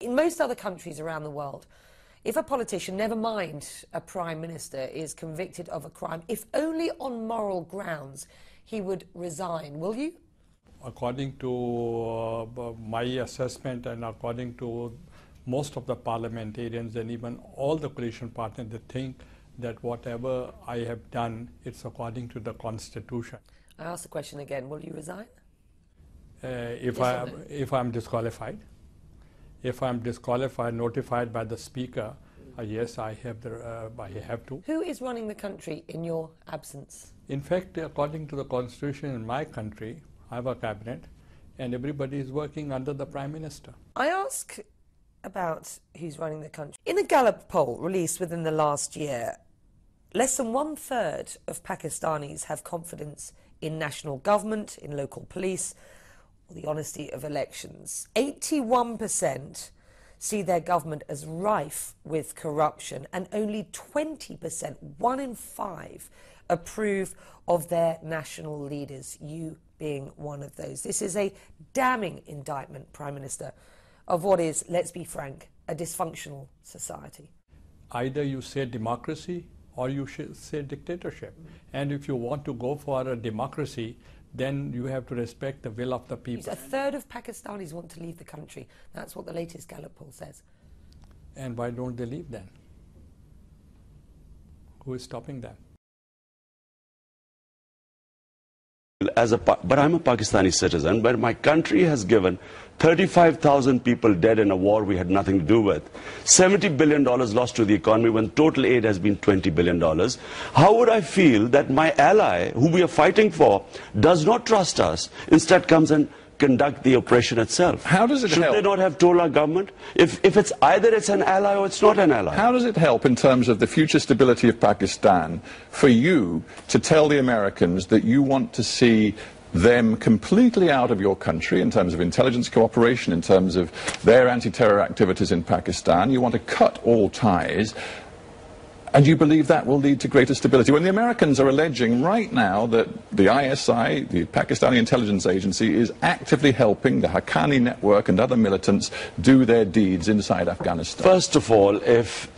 In most other countries around the world, if a politician, never mind a prime minister, is convicted of a crime, if only on moral grounds, he would resign. Will you? According to my assessment and according to most of the parliamentarians and even all the coalition partners, they think that whatever I have done, it's according to the Constitution. I ask the question again, will you resign? If I'm disqualified. If I'm disqualified, notified by the Speaker, yes, I have to. Who is running the country in your absence? In fact, according to the Constitution in my country, I have a cabinet and everybody is working under the Prime Minister. I ask about who's running the country. In a Gallup poll released within the last year, less than 1/3 of Pakistanis have confidence in national government, in local police, or the honesty of elections. 81% see their government as rife with corruption, and only 20%, 1 in 5, approve of their national leaders, you being one of those. This is a damning indictment, Prime Minister, of what is, let's be frank, a dysfunctional society. Either you say democracy or you should say dictatorship. And if you want to go for a democracy, then you have to respect the will of the people. 1/3 of Pakistanis want to leave the country. That's what the latest Gallup poll says. And why don't they leave then? Who is stopping them? But I'm a Pakistani citizen, but my country has given 35,000 people dead in a war we had nothing to do with. $70 billion lost to the economy when total aid has been $20 billion. How would I feel that my ally, who we are fighting for, does not trust us, instead comes and conduct the oppression itself? How does it help? Should they not have told our government? If it's either it's an ally or it's not an ally. How does it help in terms of the future stability of Pakistan for you to tell the Americans that you want to see them completely out of your country in terms of intelligence cooperation, in terms of their anti-terror activities in Pakistan? You want to cut all ties, and you believe that will lead to greater stability, when the Americans are alleging right now that the ISI, the Pakistani intelligence agency, is actively helping the Haqqani network and other militants do their deeds inside Afghanistan? First of all, if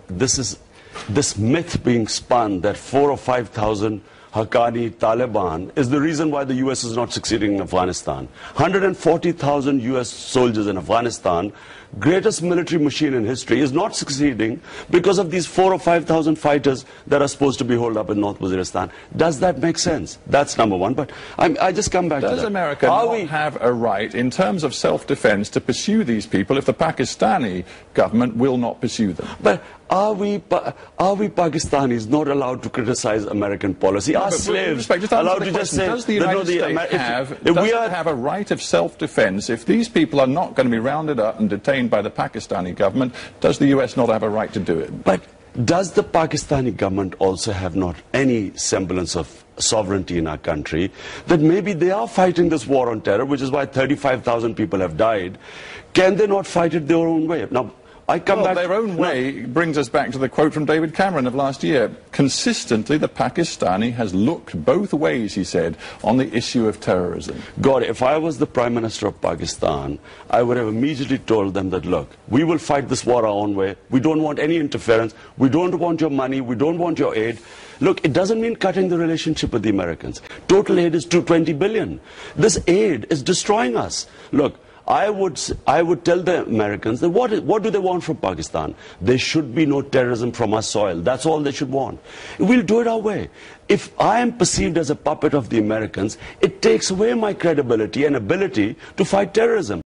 this myth being spun that 4,000 or 5,000 Haqqani Taliban is the reason why the US is not succeeding in Afghanistan. 140,000 US soldiers in Afghanistan, greatest military machine in history, is not succeeding because of these 4,000 or 5,000 fighters that are supposed to be holed up in North Waziristan. Does that make sense? That's number one. But I just come back to that. Does America not have a right, in terms of self-defense, to pursue these people if the Pakistani government will not pursue them? But are we Pakistanis not allowed to criticize American policy? Are slaves allowed to just say, does the United States have a right of self-defense if these people are not going to be rounded up and detained by the Pakistani government? Does the US not have a right to do it? But does the Pakistani government also have not any semblance of sovereignty in our country, that maybe they are fighting this war on terror, which is why 35,000 people have died? Can they not fight it their own way? Now, their own way brings us back to the quote from David Cameron of last year. Consistently, the Pakistani has looked both ways, he said, on the issue of terrorism. God, if I was the Prime Minister of Pakistan, I would have immediately told them that, look, we will fight this war our own way. We don't want any interference. We don't want your money. We don't want your aid. Look, it doesn't mean cutting the relationship with the Americans. Total aid is $220 billion. This aid is destroying us. Look, I would tell the Americans that what do they want from Pakistan? There should be no terrorism from our soil. That's all they should want. We'll do it our way. If I am perceived as a puppet of the Americans, it takes away my credibility and ability to fight terrorism.